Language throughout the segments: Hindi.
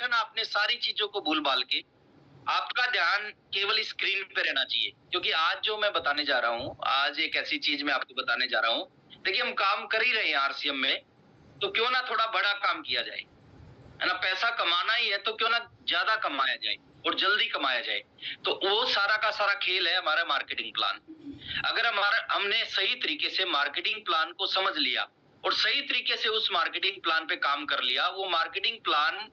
बैठा ना, आपने सारी चीजों को भूल भाल के आपका ध्यान केवल स्क्रीन पे रहना चाहिए। क्योंकि आज जो मैं बताने जा रहा हूँ, आज एक ऐसी चीज मैं आपको बताने जा रहा हूँ। देखिए, हम काम कर ही रहे हैं आरसीएम में, तो क्यों ना थोड़ा बड़ा काम किया जाए, है ना। पैसा कमाना ही है तो क्यों ना ज्यादा कमाया जाए और जल्दी कमाया जाए। तो वो सारा का सारा खेल है हमारा मार्केटिंग प्लान। अगर हमने सही तरीके से मार्केटिंग प्लान को समझ लिया और सही तरीके से उस मार्केटिंग प्लान पे काम कर लिया, वो मार्केटिंग प्लान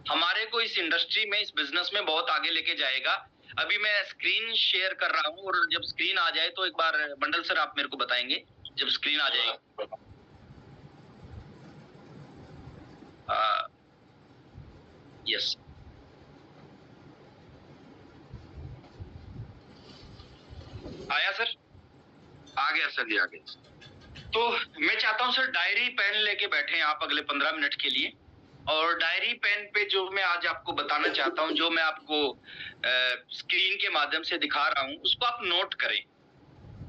हमारे को इस इंडस्ट्री में, इस बिजनेस में बहुत आगे लेके जाएगा। अभी मैं स्क्रीन शेयर कर रहा हूँ और जब स्क्रीन आ जाए तो एक बार मंडल सर आप मेरे को बताएंगे जब स्क्रीन आ जाएगी। यस, आया सर? आ गया सर जी, आ गया। तो मैं चाहता हूं सर डायरी पेन लेके बैठे आप अगले 15 मिनट के लिए, और डायरी पेन पे जो मैं आज आपको बताना चाहता हूं, जो मैं आपको स्क्रीन के माध्यम से दिखा रहा हूं, उसको आप नोट करें।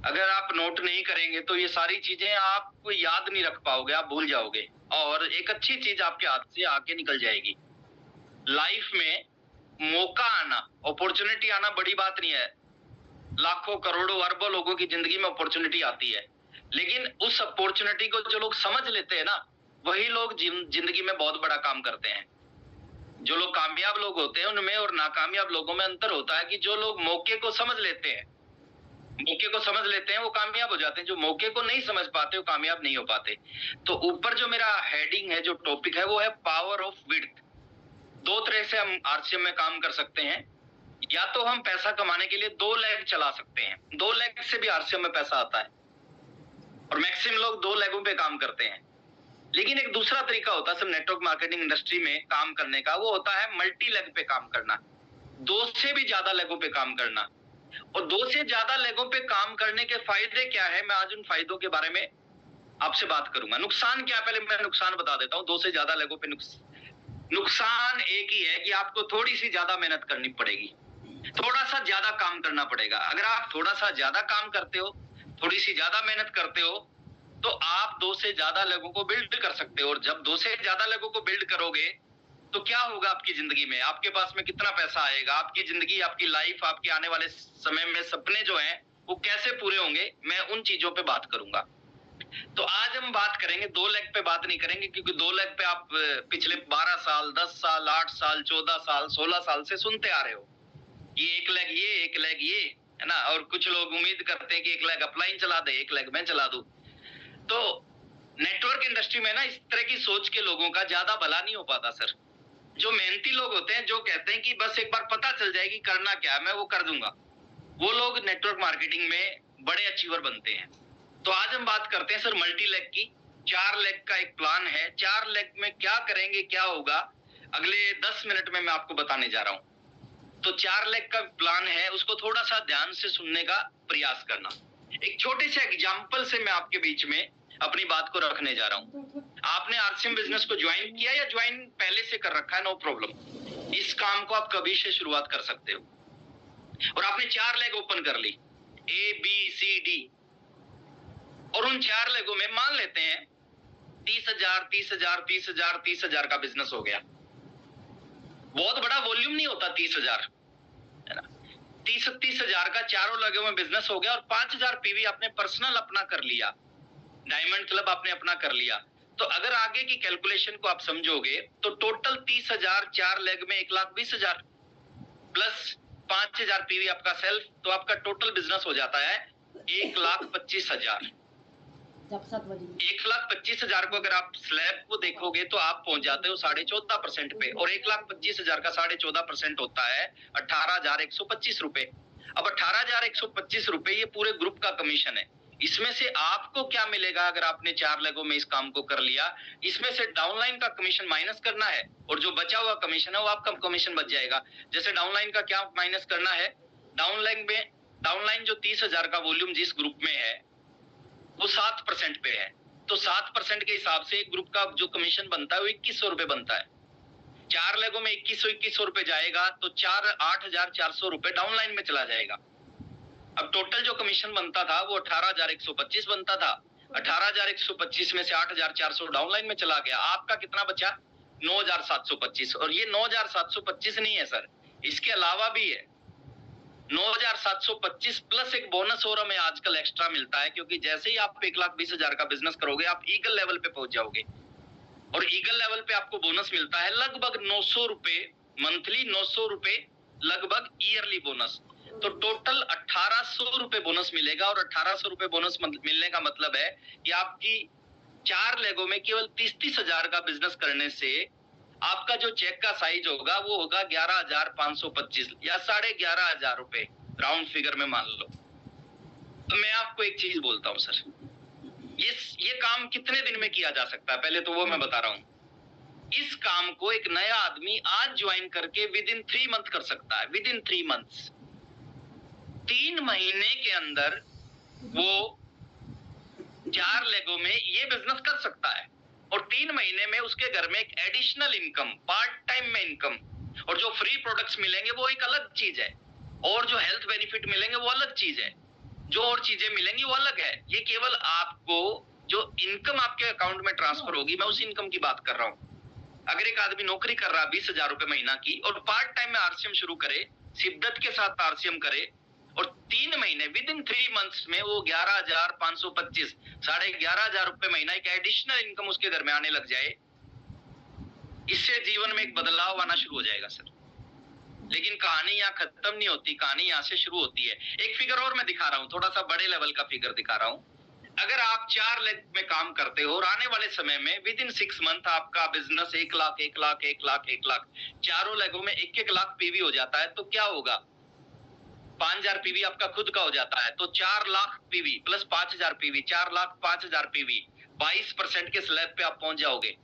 अगर आप नोट नहीं करेंगे तो ये सारी चीजें आपको याद नहीं रख पाओगे, आप भूल जाओगे और एक अच्छी चीज आपके हाथ से आके निकल जाएगी। लाइफ में मौका आना, अपॉर्चुनिटी आना बड़ी बात नहीं है। लाखों करोड़ों अरबों लोगों की जिंदगी में अपॉर्चुनिटी आती है, लेकिन उस अपॉर्चुनिटी को जो लोग समझ लेते हैं ना, वही लोग जिंदगी में बहुत बड़ा काम करते हैं। जो लोग कामयाब लोग होते हैं उनमें और नाकामयाब लोगों में अंतर होता है कि जो लोग मौके को समझ लेते हैं, वो कामयाब हो जाते हैं। जो मौके को नहीं समझ पाते वो कामयाब नहीं हो पाते। तो ऊपर जो मेरा हेडिंग है, जो टॉपिक है, वो है पावर ऑफ विड्थ। दो तरह से हम आरसीएम में काम कर सकते हैं। या तो हम पैसा कमाने के लिए 2 लेग चला सकते हैं, 2 लेग से भी आरसीएम में पैसा आता है और मैक्सिमम लोग 2 लेगों पे काम करते हैं। लेकिन एक दूसरा तरीका होता है सब नेटवर्क मार्केटिंग इंडस्ट्री में काम करने का, वो होता है मल्टी लेग पे काम करना, 2 से भी ज्यादा लेगों पे काम करना। और 2 से ज्यादा लेगों पे काम करने के फायदे क्या है, मैं आज उन फायदों के बारे में आपसे बात करूंगा। नुकसान क्या, पहले मैं नुकसान बता देता हूं। 2 से ज्यादा लेगों पे नुकसान एक ही है कि आपको थोड़ी सी ज्यादा मेहनत करनी पड़ेगी, थोड़ा सा ज्यादा काम करना पड़ेगा। अगर आप थोड़ा सा ज्यादा काम करते हो, थोड़ी सी ज्यादा मेहनत करते हो, तो आप 2 से ज्यादा लोगों को बिल्ड कर सकते हो। और जब 2 से ज्यादा लोगों को बिल्ड करोगे तो क्या होगा आपकी जिंदगी में, आपके पास में कितना पैसा आएगा, आपकी जिंदगी, आपकी लाइफ, आपके आने वाले समय में सपने जो हैं वो कैसे पूरे होंगे, मैं उन चीजों पे बात करूंगा। तो आज हम बात करेंगे, 2 लेग पे बात नहीं करेंगे, क्योंकि 2 लेग पे आप पिछले 12 साल, 10 साल, 8 साल, 14 साल, 16 साल से सुनते आ रहे हो। ये एक लेग ये, एक लेग ये, है ना। और कुछ लोग उम्मीद करते हैं कि एक लेग अपलाइन चला दे, एक लेग मैं चला दूं। तो नेटवर्क इंडस्ट्री में ना इस तरह की सोच के लोगों का ज्यादा भला नहीं हो पाता सर। जो मेहनती लोग होते हैं, जो कहते हैं कि बस एक बार पता चल जाएगी करना क्या है, मैं वो कर दूंगा, वो लोग नेटवर्क मार्केटिंग में बड़े अचीवर बनते हैं। तो आज हम बात करते हैं सर मल्टी लेग की। 4 लेग का एक प्लान है। 4 लेग में क्या करेंगे, क्या होगा, अगले 10 मिनट में मैं आपको बताने जा रहा हूं। तो 4 लेग का प्लान है, उसको थोड़ा सा ध्यान से सुनने का प्रयास करना। एक छोटे से एग्जाम्पल से मैं आपके बीच में अपनी बात को रखने जा रहा हूं। आपने आरसीएम बिजनेस को ज्वाइन किया या ज्वाइन पहले से कर रखा है, नो प्रॉब्लम। इस काम को आप कभी से शुरुआत कर सकते हो। और आपने 4 लेग ओपन कर ली, ए बी सी डी, और उन 4 लेगों में मान लेते हैं 30,000, 30,000, 30,000, 30,000 का बिजनेस हो गया। बहुत बड़ा वॉल्यूम नहीं होता 30,000, है ना। 30,000 का चारों लेगों में बिजनेस हो गया और 5,000 पीवी आपने पर्सनल अपना कर लिया, डायमंड क्लब आपने अपना कर लिया। तो अगर आगे की कैलकुलेशन को आप समझोगे तो टोटल 30,000 4 लेग में 1,20,000 प्लस 5,000 पीवी आपका सेल्फ, तो आपका टोटल बिजनेस हो जाता है 1,25,000। 1,25,000 को अगर आप स्लैब को देखोगे तो आप पहुंच जाते हो 14.5% पे, और 1,25,000 का 14.5% होता है 18,125 रुपए। अब 18,125 रुपए ये पूरे ग्रुप का कमीशन है। इसमें से आपको क्या मिलेगा अगर आपने 4 लेगों में इस काम को कर लिया, इसमें से डाउनलाइन का कमीशन माइनस करना है और जो बचा हुआ कमीशन है वो आपका कमीशन बच जाएगा। जैसे डाउनलाइन का क्या माइनस करना है, डाउनलाइन जो 30,000 का वॉल्यूम जिस ग्रुप में है वो 7% पे है, तो 7% के हिसाब से एक ग्रुप का जो कमीशन बनता है वो 2,100 रुपए बनता है। 4 लेगों में 2,100 रुपए जाएगा तो 8,400 रुपए डाउनलाइन में चला जाएगा। अब टोटल जो कमीशन बनता था वो 18,125 बनता था। 18,125 में से 8,400 डाउनलाइन में चला गया। आपका कितना बचा, 9,725। और ये 9,725 नहीं है सर, इसके अलावा भी है 9,725 प्लस एक बोनस और हमें आजकल एक्स्ट्रा मिलता है, क्योंकि जैसे ही आप 1,20,000 का बिजनेस करोगे आप ईगल लेवल पे पहुंच जाओगे, और ईगल लेवल पे आपको बोनस मिलता है लगभग 900 रुपए मंथली, 900 रुपए लगभग ईयरली बोनस। तो टोटल 1,800 रुपए बोनस मिलेगा, और 1,800 रुपए बोनस मिलने का मतलब है कि आपकी 4 लेगों में केवल 30,000 का बिजनेस करने से आपका जो चेक का साइज होगा वो होगा 11,525 या 11,500 रुपए, राउंड फिगर में मान लो। तो मैं आपको एक चीज बोलता हूँ सर, ये काम कितने दिन में किया जा सकता है, पहले तो वो मैं बता रहा हूँ। इस काम को एक नया आदमी आज ज्वाइन करके विद इन 3 मंथ कर सकता है, विद इन 3 मंथ्स। 3 महीने के अंदर वो 4 लेगों में ये बिजनेस कर सकता है, और 3 महीने में उसके घर में एक एडिशनल इनकम, पार्ट टाइम में इनकम, और जो फ्री प्रोडक्ट्स मिलेंगे वो एक अलग चीज है, और जो हेल्थ बेनिफिट मिलेंगे वो अलग चीज है, जो और चीजें मिलेंगी वो अलग है। ये केवल आपको जो इनकम आपके अकाउंट में ट्रांसफर होगी, मैं उस इनकम की बात कर रहा हूँ। अगर एक आदमी नौकरी कर रहा है 20,000 रुपए महीना की, और पार्ट टाइम में आरसीएम शुरू करे, शिद्दत के साथ आरसीएम करे, और 3 महीने विद इन 3 मंथ्स में वो 11,525, 11,500 रुपए महीना एक एडिशनल इनकम उसके घर में आने लग जाए, इससे जीवन में एक बदलाव आना शुरू हो जाएगा सर। लेकिन कहानी यहाँ खत्म नहीं होती, कहानी यहाँ से शुरू होती है। एक फिगर और मैं दिखा रहा हूँ, थोड़ा सा बड़े लेवल का फिगर दिखा रहा हूँ। अगर आप 4 लेग में काम करते हो और आने वाले समय में विद इन 6 मंथ आपका बिजनेस 1 लाख, 1 लाख, 1 लाख, 1 लाख, चारों लेगों में 1-1 लाख पीवी हो जाता है, तो क्या होगा? 5,000 पीवी आपका खुद का हो जाता है, तो 4 lakh PV plus 5,000 PV, 4 lakh 5,000 PV, 22% के स्लैब पे आप पहुंच जाओगे।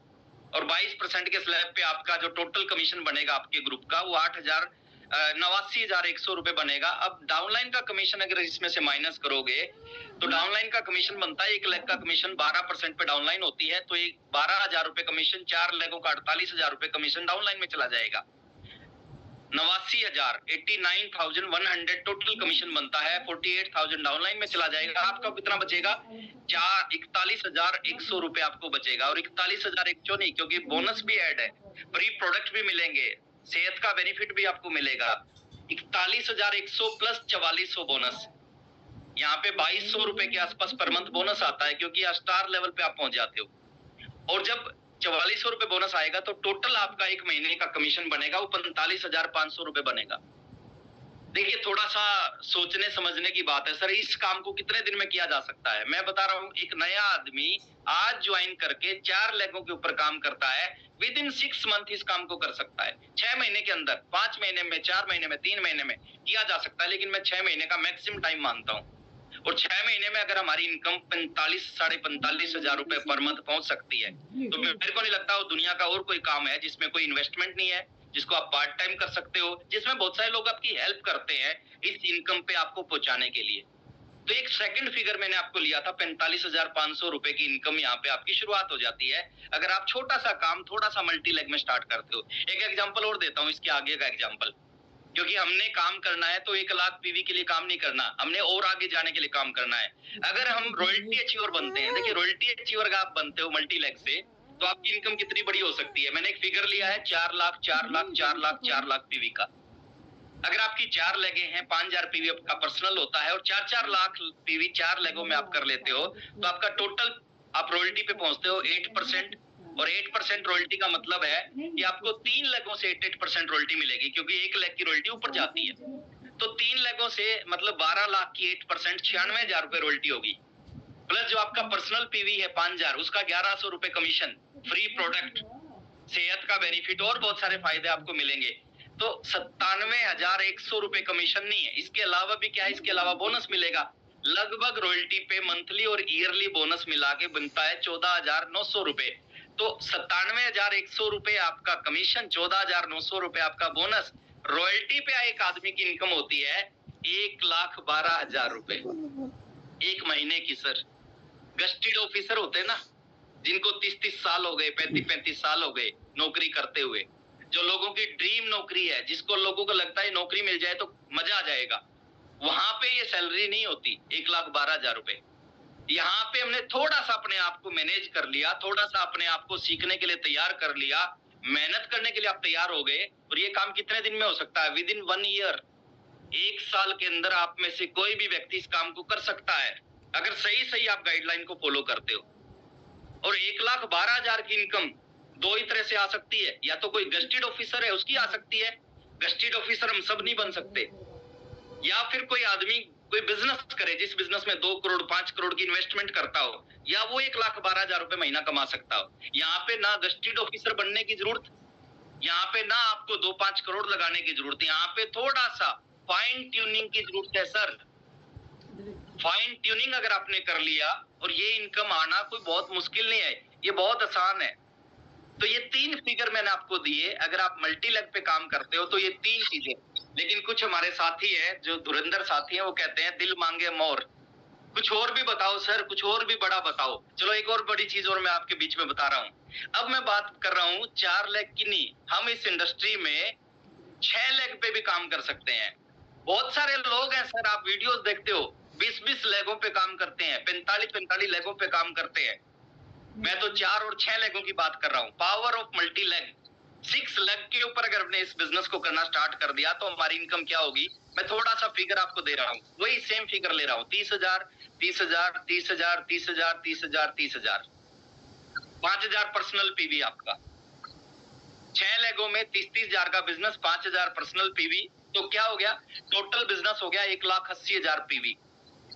और 22% के स्लैब पे आपका जो टोटल कमीशन बनेगा आपके ग्रुप का वो 89,100 रुपए बनेगा। अब डाउनलाइन का कमीशन अगर इसमें से माइनस करोगे तो डाउनलाइन का कमीशन बनता है 1 लाख का कमीशन 12% पे डाउनलाइन होती है, तो एक 12,000 रुपए कमीशन, 4 लेगों का 48,000 रुपए कमीशन डाउनलाइन में चला जाएगा। 89,000 89,100 टोटल कमीशन बनता है, 48,000 डाउनलाइन में चला जाएगा। आपका कितना बचेगा? 41,100 रुपए आपको बचेगा। और 41,100 नहीं, क्योंकि बोनस भी ऐड है, फ्री प्रोडक्ट भी मिलेंगे, सेहत का बेनिफिट भी आपको मिलेगा। 41,100 प्लस 4,400 बोनस, यहाँ पे 2,200 रुपए के आसपास पर मंथ बोनस आता है, क्योंकि स्टार लेवल पे आप पहुंच जाते हो। और जब 4,400 रुपए बोनस आएगा तो टोटल आपका 1 महीने का कमीशन बनेगा वो 45,500 रुपए बनेगा। देखिए, थोड़ा सा सोचने समझने की बात है सर, इस काम को कितने दिन में किया जा सकता है? मैं बता रहा हूँ, एक नया आदमी आज ज्वाइन करके 4 लेगों के ऊपर काम करता है, विद इन 6 मंथ इस काम को कर सकता है। 6 महीने के अंदर, 5 महीने में, 4 महीने में, 3 महीने में किया जा सकता है, लेकिन मैं 6 महीने का मैक्सिमम टाइम मानता हूँ। और 6 महीने में अगर हमारी इनकम 45,000-45,500 रुपए पर मंथ पहुंच सकती है, तो मेरे को नहीं लगता वो दुनिया का और कोई काम है जिसमें कोई इन्वेस्टमेंट नहीं है, जिसको आप पार्ट टाइम कर सकते हो, जिसमें बहुत सारे लोग आपकी हेल्प करते हैं इस इनकम पे आपको पहुंचाने के लिए। तो एक सेकंड फिगर मैंने आपको लिया था, 45,500 रुपए की इनकम यहाँ पे आपकी शुरुआत हो जाती है, अगर आप छोटा सा काम थोड़ा सा मल्टी लेग में स्टार्ट करते हो। एक एग्जांपल और देता हूँ, इसके आगे का एग्जांपल, क्योंकि हमने काम करना है तो 1 लाख पीवी के लिए काम नहीं करना, हमने और आगे जाने के लिए काम करना है। अगर हम रॉयल्टी अचीवर बनते हैं, देखिए रॉयल्टी अचीवर का आप बनते हो मल्टी लेग से, तो आपकी इनकम कितनी बड़ी हो सकती है? मैंने एक फिगर लिया है 4 लाख, 4 लाख, 4 लाख, 4 लाख पीवी का। अगर आपकी 4 लेगे हैं, 5,000 पीवी आपका पर्सनल होता है, और 4-4 लाख पीवी 4 लेगों में आप कर लेते हो, तो आपका टोटल आप रॉयल्टी पे पहुंचते हो 8%। और 8% रॉयल्टी का मतलब है कि आपको 3 लेगों से 8% रॉयल्टी मिलेगी, क्योंकि 1 लेग की रॉयल्टी ऊपर जाती है। तो 3 लेगों से मतलब 12 लाख की 8% 96,000 रुपए रॉयल्टी होगी, प्लस जो आपका पर्सनल पीवी है 5,000, उसका 1,100 रुपए कमीशन, फ्री प्रोडक्ट, सेहत का बेनिफिट और बहुत सारे फायदे आपको मिलेंगे। तो 97,100 रुपए कमीशन नहीं है, इसके अलावा भी क्या है? इसके अलावा बोनस मिलेगा। लगभग रॉयल्टी पे मंथली और ईयरली बोनस मिला के बनता है 14,900 रुपए। तो 97,100 रुपए आपका कमीशन, 14,900 रुपए आपका बोनस, रॉयल्टी पे एक आदमी की इनकम होती है 1,12,000 रुपए 1 महीने की। सर, गस्टेड ऑफिसर होते हैं ना, जिनको 30-30 साल हो गए, 35-35 साल हो गए नौकरी करते हुए, जो लोगों की ड्रीम नौकरी है, जिसको लोगों को लगता है नौकरी मिल जाए तो मजा आ जाएगा, वहां पे ये सैलरी नहीं होती 1,12,000 रुपए। यहाँ पे हमने थोड़ा सा अपने आप को मैनेज कर लिया, थोड़ा सा अपने आप को सीखने के लिए तैयार कर लिया, मेहनत करने के लिए आप तैयार हो गए, और ये काम कितने दिन में हो सकता है? विद इन 1 ईयर, 1 साल के अंदर आप में से कोई भी व्यक्ति इस काम को कर सकता है, अगर सही सही आप गाइडलाइन को फॉलो करते हो। और 1,12,000 की इनकम दो ही तरह से आ सकती है, या तो कोई गस्टेड ऑफिसर है उसकी आ सकती है, गस्टेड ऑफिसर हम सब नहीं बन सकते, या फिर कोई आदमी कोई बिजनेस करे जिस बिजनेस में 2 करोड़ 5 करोड़ की इन्वेस्टमेंट करता हो, या वो 1,12,000 रुपए महीना कमा सकता हो। यहाँ पे ना गस्टेड ऑफिसर बनने की जरूरत, यहाँ पे ना आपको 2-5 करोड़ लगाने की जरूरत है, यहाँ पे थोड़ा सा फाइन ट्यूनिंग की जरूरत है सर। फाइन ट्यूनिंग अगर आपने कर लिया, और ये इनकम आना कोई बहुत मुश्किल नहीं है, ये बहुत आसान है। तो ये 3 फिगर मैंने आपको दिए, अगर आप मल्टी लेग पे काम करते हो तो ये 3 चीजें। लेकिन कुछ हमारे साथी है जो धुरंधर साथी है, वो कहते हैं दिल मांगे मोर, कुछ और भी बताओ सर, कुछ और भी बड़ा बताओ। चलो एक और बड़ी चीज और मैं आपके बीच में बता रहा हूँ। अब मैं बात कर रहा हूँ 4 लेग की नहीं, हम इस इंडस्ट्री में 6 लेग पे भी काम कर सकते हैं। बहुत सारे लोग हैं सर, आप वीडियोस देखते हो 20-20 लेगों पे काम करते हैं, 45-45 लेगों पे काम करते हैं। मैं तो 4 और 6 लेगों की बात कर रहा हूँ। Power of multi leg. 6 leg के ऊपर अगर हमने इस बिजनेस को करना स्टार्ट कर दिया तो हमारी इनकम क्या होगी? मैं थोड़ा सा फिगर आपको दे रहा हूँ, वही सेम फिगर ले रहा हूँ। 30,000, 30,000, 30,000, 30,000, 30,000, 30,000, 5,000 पर्सनल पीवी आपका। 6 लेगों में 30,000 का बिजनेस, 5,000 पर्सनल पीवी, तो क्या हो गया? टोटल बिजनेस हो गया 1,80,000 PV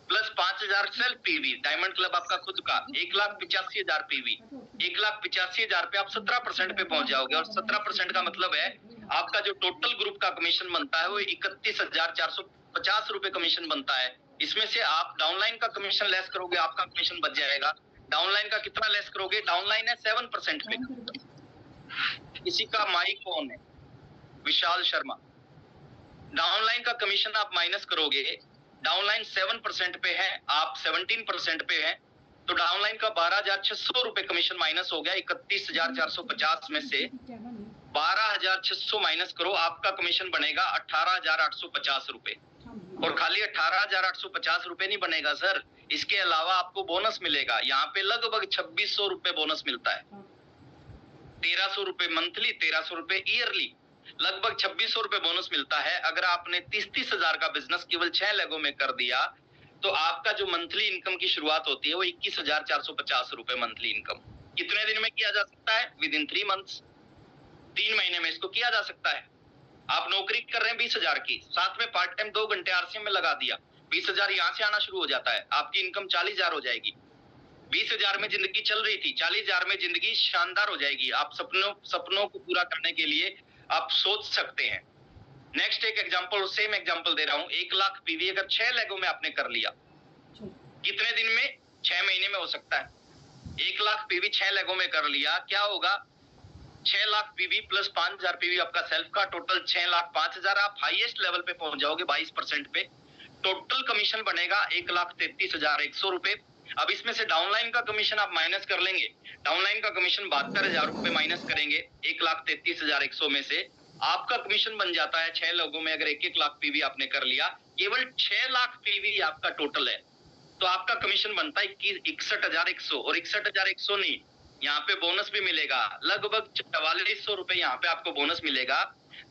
plus 5,000 self PV. Diamond club आपका खुद का 1,85,000 पीवी। 1,85,000 पे आप 17% पे पहुंच जाओगे, और 17% का मतलब है आपका जो टोटल ग्रुप का कमीशन बनता है वो 31,450 रुपए कमीशन बनता है। इसमें से आप डाउनलाइन का कमीशन लेस करोगे, आपका कमीशन बच जाएगा। डाउनलाइन का कितना लेस करोगे? डाउनलाइन है 7% पे। किसी का माइक ऑन है, विशाल शर्मा। डाउनलाइन का कमीशन आप माइनस करोगे, डाउनलाइन 7% पे है, आप 17% पे है, तो डाउनलाइन का 12,600 रुपए कमीशन माइनस हो गया। 31,450 में से 12,600 माइनस करो, आपका कमीशन बनेगा 18,850 रुपए। और खाली 18,850 रुपए नहीं बनेगा सर, इसके अलावा आपको बोनस मिलेगा। यहाँ पे लगभग 2,600 रुपए बोनस मिलता है। 1,300 रुपए मंथली, 1,300 रुपए ईयरली, लगभग 2,600 रुपए बोनस मिलता है। अगर आपने 30,000 का बिजनेस केवल 6 लेगों में कर दिया तो आपका जो मंथली इनकम की शुरुआत होती है वो 21,450 रुपए मंथली इनकम कितने दिन में किया जा सकता है? विद इन 3 मंथ्स, 3 महीने में इसको किया जा सकता है। आप नौकरी कर रहे हैं 20,000 की, साथ में पार्ट टाइम 2 घंटे आरसीएम में लगा दिया, 20,000 यहाँ से आना शुरू हो जाता है, आपकी इनकम 40,000 हो जाएगी। 20,000 में जिंदगी चल रही थी, 40,000 में जिंदगी शानदार हो जाएगी। आप सपनों को पूरा करने के लिए आप सोच सकते हैं। नेक्स्ट एक एग्जांपल, सेम एग्जांपल दे रहा हूं। 1,00,000 पीवी अगर 6 लेगों में आपने कर लिया, कितने दिन में? 6 महीने में हो सकता है। 1,00,000 पीवी 6 लेगों में कर लिया, क्या होगा? 6,00,000 पीवी प्लस 5,000 पीवी आपका सेल्फ का, टोटल 6,05,000। आप हाईएस्ट लेवल पे पहुंच जाओगे 22% पे। टोटल कमीशन बनेगा 1,33,100 रुपए। अब इसमें से डाउनलाइन का कमीशन आप माइनस कर लेंगे। डाउनलाइन का कमीशन 72,000 रुपए माइनस करेंगे 1,33,100 में से, आपका कमीशन बन जाता है 6 लोगों में अगर 1-1 लाख पीवी आपने कर लिया, केवल 6 लाख पीवी आपका टोटल है, तो आपका कमीशन बनता है 61,100। और 61,100 नहीं, यहाँ पे बोनस भी मिलेगा, लगभग 4,400 रुपए यहाँ पे आपको बोनस मिलेगा।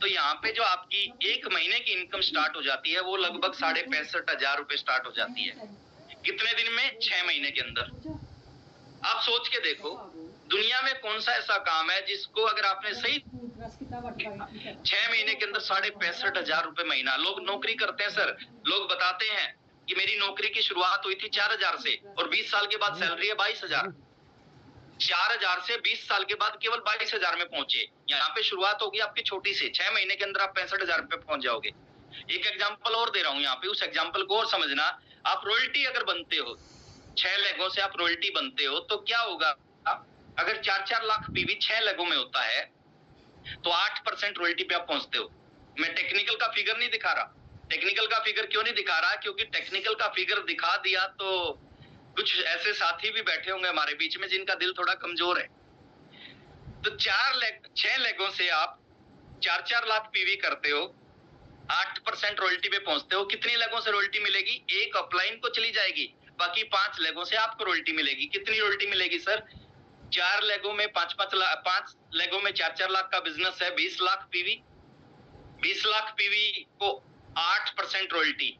तो यहाँ पे जो आपकी 1 महीने की इनकम स्टार्ट हो जाती है वो लगभग 65,500 रुपए स्टार्ट हो जाती है। कितने दिन में? 6 महीने के अंदर। आप सोच के देखो, दुनिया में कौन सा ऐसा काम है जिसको अगर आपने सही 6 महीने के अंदर 65,500 रुपए महीना। लोग नौकरी करते हैं सर, लोग बताते हैं कि मेरी नौकरी की शुरुआत हुई थी 4,000 से और 20 साल के बाद सैलरी है 22,000। 4,000 से 20 साल के बाद केवल 22,000 में पहुंचे। यहाँ पे शुरुआत होगी आपकी छोटी से, 6 महीने के अंदर आप 65,000 पे पहुंच जाओगे। एक एग्जाम्पल और दे रहा हूँ यहाँ पे, उस एग्जाम्पल को और समझना। आप रॉयल्टी अगर बनते हो, 6 लेगों से आप रॉयल्टी बनते हो, तो क्या होगा? अगर 4-4 लाख पीवी 6 लेगों में होता है तो 8% रॉयल्टी पे आप पहुंचते हो। मैं टेक्निकल का फिगर नहीं दिखा रहा। टेक्निकल का फिगर क्यों नहीं दिखा रहा? क्योंकि टेक्निकल का फिगर दिखा दिया तो कुछ ऐसे साथी भी बैठे होंगे हमारे बीच में जिनका दिल थोड़ा कमजोर है। तो 6 लेगों से आप 4-4 लाख पीवी करते हो, 8% रॉयल्टी पे पहुंचते हो। कितनी लेगों से रॉयल्टी मिलेगी? एक अपलाइन को चली जाएगी, बाकी 5 लेगों से आपको रॉयल्टी मिलेगी। कितनी रॉयल्टी मिलेगी सर? 4 लेगों में 5-5 लाख, 5 लेगों में 4-4 लाख का बिजनेस है, 20 लाख पीवी, 20 लाख पीवी को 8% रॉयल्टी,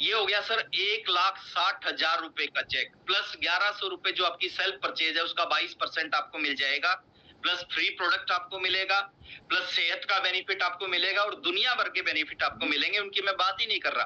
ये हो गया सर 1,60,000 रुपए का चेक, प्लस 1100 रुपए जो आपकी सेल्फ परचेज है उसका 22% आपको मिल जाएगा, प्लस फ्री प्रोडक्ट आपको मिलेगा, प्लस सेहत का बेनिफिट आपको मिलेगा और दुनिया भर के बेनिफिट आपको मिलेंगे, उनकी मैं बात ही नहीं कर रहा।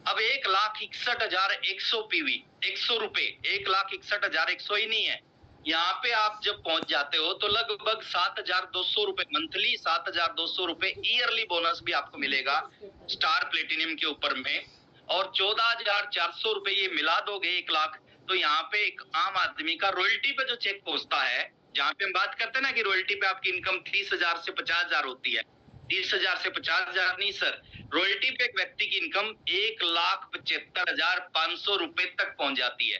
अब 1,61,100 पीवी, 100 रुपए, 1,61,100 ही नहीं है, यहाँ पे आप जब पहुंच जाते हो तो लगभग 7,200 रुपए मंथली, 7,200 रुपए ईयरली बोनस भी आपको मिलेगा स्टार प्लेटिनियम के ऊपर में, और 14,400 रुपए ये मिला दोगे 1 लाख, तो यहाँ पे एक आम आदमी का रॉयल्टी पे जो चेक पहुंचता है, जहाँ पे हम बात करते हैं ना कि रॉयल्टी पे आपकी इनकम 30,000 से 50,000 होती है, 30,000 से 50,000 नहीं सर, रॉयल्टी पे एक व्यक्ति की इनकम 1,75,500 रुपए तक पहुंच जाती है।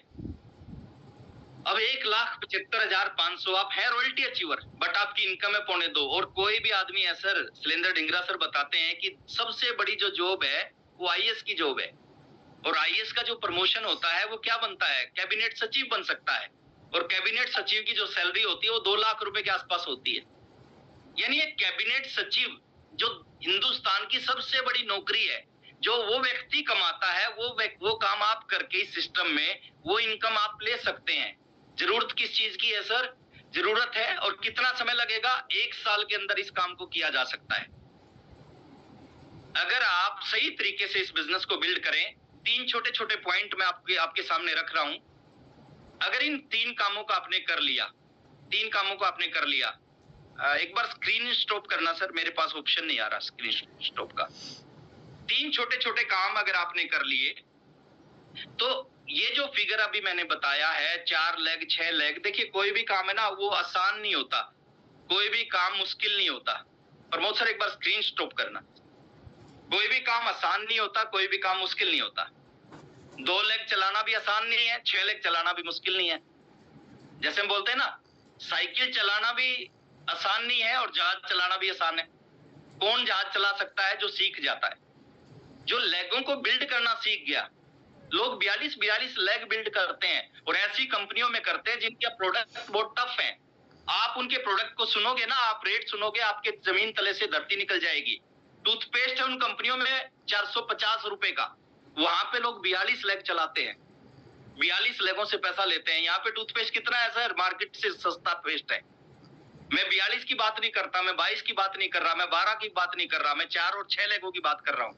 अब 1,75,500 आप है रॉयल्टी अचीवर, बट आपकी इनकम है 2.25, और कोई भी आदमी है सर, शैलेंद्र ढिंगरा सर बताते हैं कि सबसे बड़ी जो जॉब है वो आईएएस की जॉब है, और आईएएस का जो प्रमोशन होता है वो क्या बनता है, कैबिनेट सचिव बन सकता है, और कैबिनेट सचिव की जो सैलरी होती है वो 2 लाख रुपए के आसपास होती है। यानी एक कैबिनेट सचिव जो हिंदुस्तान की सबसे बड़ी नौकरी है, जो वो व्यक्ति कमाता है, वो काम आप करके इस सिस्टम में वो इनकम आप ले सकते हैं। जरूरत किस चीज की है सर, जरूरत है, और कितना समय लगेगा, 1 साल के अंदर इस काम को किया जा सकता है। अगर आप सही तरीके से इस बिजनेस को बिल्ड करें, 3 छोटे छोटे पॉइंट मैं आपके सामने रख रहा हूं, अगर इन 3 कामों को आपने कर लिया, 3 कामों को आपने कर लिया, एक बार स्क्रीन स्टॉप करना सर, मेरे पास ऑप्शन नहीं आ रहा स्क्रीन स्टॉप का। 3 छोटे छोटे काम अगर आपने कर लिए, तो ये जो फिगर अभी मैंने बताया है 4 लेग 6 लेग, देखिए कोई भी काम है ना वो आसान नहीं होता, कोई भी काम मुश्किल नहीं होता। प्रमोद सर एक बार स्क्रीन स्टॉप करना। कोई भी काम आसान नहीं होता, कोई भी काम मुश्किल नहीं होता। 2 लेग चलाना भी आसान नहीं है, 6 लेग चलाना भी मुश्किल नहीं है। जैसे हम बोलते हैं ना, साइकिल चलाना भी आसान नहीं है और जहाज चलाना भी आसान है। कौन जहाज चला सकता है, जो सीख जाता है, जो लेगों को बिल्ड करना सीख गया। लोग 42 लेग बिल्ड करते हैं और ऐसी कंपनियों में करते हैं जिनके प्रोडक्ट बहुत टफ हैं। आप उनके प्रोडक्ट को सुनोगे ना, आप रेट सुनोगे, आपके जमीन तले से धरती निकल जाएगी। टूथपेस्ट है उन कंपनियों में 450 रुपए का, वहां पे लोग 42 लेग चलाते हैं, 42 लेगों से पैसा लेते हैं। यहाँ पे टूथपेस्ट कितना है सर, मार्केट से सस्ता पेस्ट है। मैं 42 की बात नहीं करता, मैं 22 की बात नहीं कर रहा, मैं 12 की बात नहीं कर रहा, मैं 4 और 6 लेगों की बात कर रहा हूँ।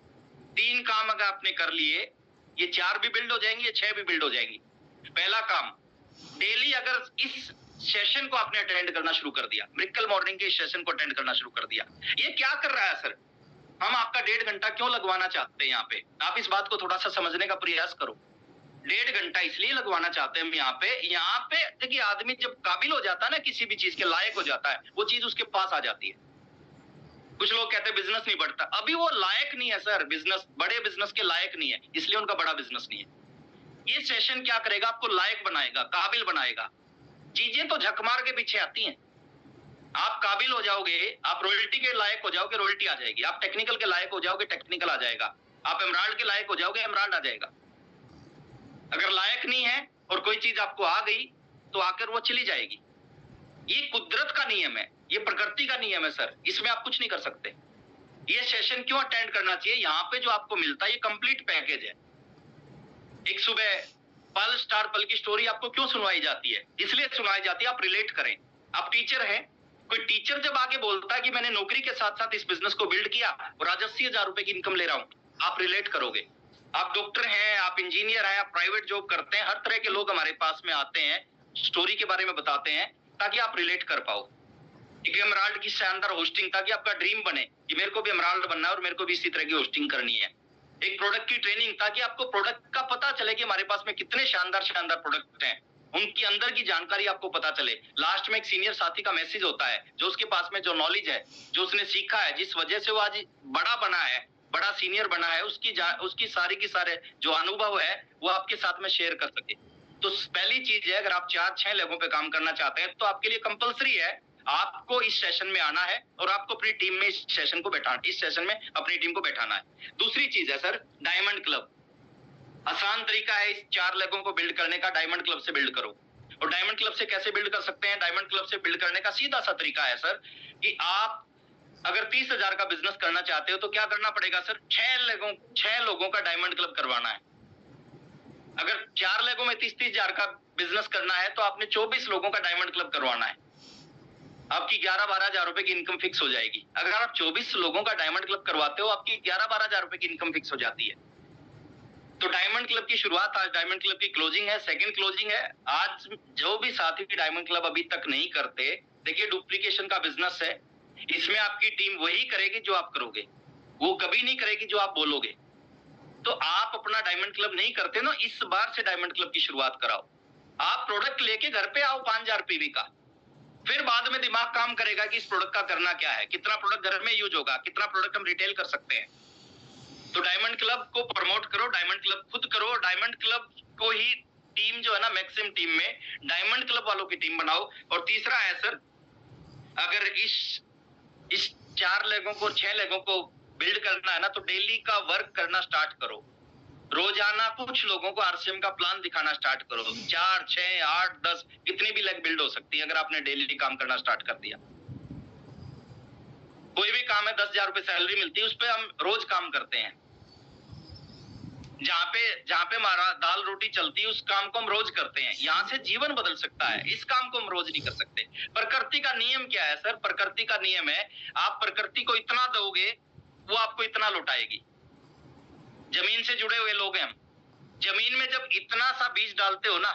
3 काम अगर आपने कर लिए, ये 4 भी बिल्ड हो जाएंगी, ये 6 भी बिल्ड हो जाएंगी। पहला काम, डेली अगर इस सेशन को आपने अटेंड करना शुरू कर दिया, मिरेकल मॉर्निंग के सेशन को अटेंड करना शुरू कर दिया। ये क्या कर रहा है सर, हम आपका 1.5 घंटा क्यों लगवाना चाहते हैं यहाँ पे, आप इस बात को थोड़ा सा समझने का प्रयास करो। 1.5 घंटा इसलिए लगवाना चाहते हैं हम यहाँ पे देखिए, आदमी जब काबिल हो जाता है ना, किसी भी चीज के लायक हो जाता है, वो चीज उसके पास आ जाती है। कुछ लोग कहते हैं बिजनेस नहीं बढ़ता, अभी वो लायक नहीं है सर, बिजनेस, बड़े बिजनेस के लायक नहीं है, इसलिए उनका बड़ा बिजनेस नहीं है। ये सेशन क्या करेगा, आपको लायक बनाएगा, काबिल बनाएगा। चीजें तो झक मार के पीछे आती हैं। आप काबिल हो जाओगे, आप रॉयल्टी के लायक हो जाओगे, रॉयल्टी आ जाएगी। आप टेक्निकल के लायक हो जाओगे, टेक्निकल आ जाएगा। आप एमराल्ड के लायक हो जाओगे, एमराल्ड आ जाएगा। अगर लायक नहीं है और कोई चीज आपको आ गई तो आकर वो चली जाएगी। ये कुदरत का नियम है, ये प्रकृति का नियम है सर, इसमें आप कुछ नहीं कर सकते। ये सेशन क्यों अटेंड करना चाहिए, यहाँ पे जो आपको मिलता है ये कंप्लीट पैकेज है। एक सुबह पल स्टार पल की स्टोरी आपको क्यों सुनवाई जाती है, इसलिए सुनवाई जाती है आप रिलेट करें। आप टीचर हैं, कोई टीचर जब आगे बोलता है कि मैंने नौकरी के साथ साथ इस बिजनेस को बिल्ड किया और आज 80,000 रुपए की इनकम ले रहा हूं, आप रिलेट करोगे। आप डॉक्टर हैं, आप इंजीनियर हैं, आप प्राइवेट जॉब करते हैं, हर तरह के लोग हमारे पास में आते हैं, स्टोरी के बारे में बताते हैं ताकि आप रिलेट कर पाओ। एक एमराल्ड की शानदार होस्टिंग, ताकि आपका ड्रीम बने कि मेरे को भी एमराल्ड बनना है और मेरे को भी इसी तरह की होस्टिंग करनी है। एक प्रोडक्ट की ट्रेनिंग, ताकि आपको प्रोडक्ट का पता चले कि हमारे पास में कितने शानदार शानदार प्रोडक्ट हैं, उनकी अंदर की जानकारी आपको पता चले। लास्ट में एक सीनियर साथी का मैसेज होता है, जो उसके पास में जो नॉलेज है, जो उसने सीखा है, जिस वजह से वो आज बड़ा बना है, बड़ा सीनियर बना है, उसकी सारी की सारे जो अनुभव है वो आपके साथ में शेयर कर सके। तो पहली चीज है, अगर आप 4-6 लेगों पे काम करना चाहते हैं तो आपके लिए कंपलसरी है, आपको इस सेशन में आना है और आपको अपनी टीम में इस सेशन में अपनी टीम को बैठाना है। दूसरी चीज है सर, डायमंड क्लब। आसान तरीका है इस 4 लेगों को बिल्ड करने का, डायमंड क्लब से बिल्ड करो। और डायमंड क्लब से कैसे बिल्ड कर सकते हैं? डायमंड क्लब से बिल्ड करने का सीधा सा तरीका है सर कि आप अगर 30,000 का बिजनेस करना चाहते हो तो क्या करना पड़ेगा सर? 6 लोगों का डायमंड क्लब करवाना है। अगर 4 लोगों में 30,000 का बिजनेस करना है तो आपने 24 लोगों का डायमंड क्लब करवाना है। आपकी 11-12,000 रुपए की इनकम फिक्स हो जाएगी। अगर आप 24 लोगों का डायमंड क्लब करवाते हो, आपकी 11-12,000 रुपए की इनकम फिक्स हो जाती है। तो डायमंड क्लब की शुरुआत, आज डायमंड क्लब की क्लोजिंग है, सेकंड क्लोजिंग है। आज जो भी साथी डायमंड क्लब अभी तक नहीं करते, देखिए डुप्लीकेशन का बिजनेस है। इसमें आपकी टीम वही करेगी जो आप करोगे, वो कभी नहीं करेगी जो आप बोलोगे। तो आप अपना डायमंड क्लब नहीं करते ना, इस बार से डायमंड क्लब की शुरुआत कराओ। आप प्रोडक्ट लेके घर पे आओ 5,000 पीवी का, फिर बाद में दिमाग काम करेगा कि इस प्रोडक्ट का करना क्या है, कितना प्रोडक्ट घर में यूज होगा, कितना प्रोडक्ट हम रिटेल कर सकते हैं। तो डायमंड क्लब को प्रमोट करो, डायमंड क्लब खुद करो, डायमंड क्लब को ही टीम जो है ना, मैक्सिमम टीम में डायमंड क्लब वालों की टीम बनाओ। और तीसरा है सर, अगर इस 4 लोगों को 6 लोगों को बिल्ड करना है ना, तो डेली का वर्क करना स्टार्ट करो। रोजाना कुछ लोगों को आरसीएम का प्लान दिखाना स्टार्ट करो। 4, 6, 8, 10 कितनी भी लेग बिल्ड हो सकती है अगर आपने डेली काम करना स्टार्ट कर दिया। कोई भी काम है, 10,000 रुपए सैलरी मिलती है, उस पर हम रोज काम करते हैं। जहाँ पे हमारा दाल रोटी चलती है, उस काम को हम रोज करते हैं। यहाँ से जीवन बदल सकता है, इस काम को हम रोज नहीं कर सकते। प्रकृति का नियम क्या है सर? प्रकृति का नियम है, आप प्रकृति को इतना दोगे, वो आपको इतना लौटाएगी। जमीन से जुड़े हुए लोग हैं हम। जमीन में जब इतना सा बीज डालते हो ना,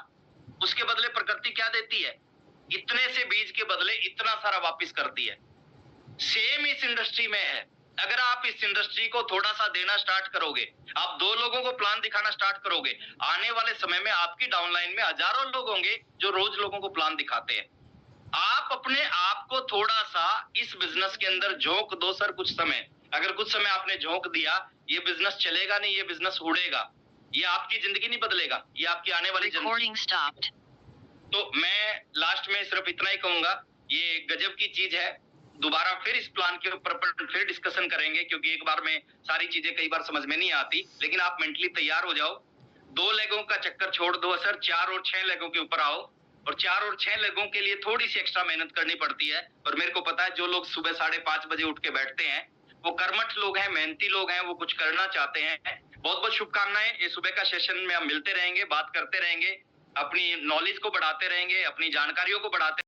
उसके बदले प्रकृति क्या देती है? इतने से बीज के बदले इतना सारा वापस करती है। सेम इस इंडस्ट्री में है। अगर आप इस इंडस्ट्री को थोड़ा सा देना स्टार्ट करोगे, आप 2 लोगों को प्लान दिखाना स्टार्ट करोगे, आने वाले समय में आपकी डाउनलाइन में हजारों लोग होंगे जो रोज लोगों को प्लान दिखाते हैं। आप अपने आप को थोड़ा सा इस बिजनेस के अंदर झोंक दो सर कुछ समय। अगर कुछ समय आपने झोंक दिया, ये बिजनेस चलेगा नहीं, ये बिजनेस उड़ेगा, ये आपकी जिंदगी नहीं बदलेगा, ये आपकी आने वाली जिंदगी। तो मैं लास्ट में सिर्फ इतना ही कहूंगा, ये गजब की चीज है। दोबारा फिर इस प्लान के ऊपर फिर डिस्कशन करेंगे, क्योंकि एक बार में सारी चीजें कई बार समझ में नहीं आती। लेकिन आप मेंटली तैयार हो जाओ। 2 लेगों का चक्कर छोड़ दो सर, 4 और 6 लेगों के ऊपर आओ। और 4 और 6 लेगों के लिए थोड़ी सी एक्स्ट्रा मेहनत करनी पड़ती है। और मेरे को पता है, जो लोग सुबह 5:30 बजे उठ के बैठते हैं, वो कर्मठ लोग हैं, मेहनती लोग हैं, वो कुछ करना चाहते हैं। बहुत बहुत शुभकामनाएं। ये सुबह का सेशन में हम मिलते रहेंगे, बात करते रहेंगे, अपनी नॉलेज को बढ़ाते रहेंगे, अपनी जानकारियों को बढ़ाते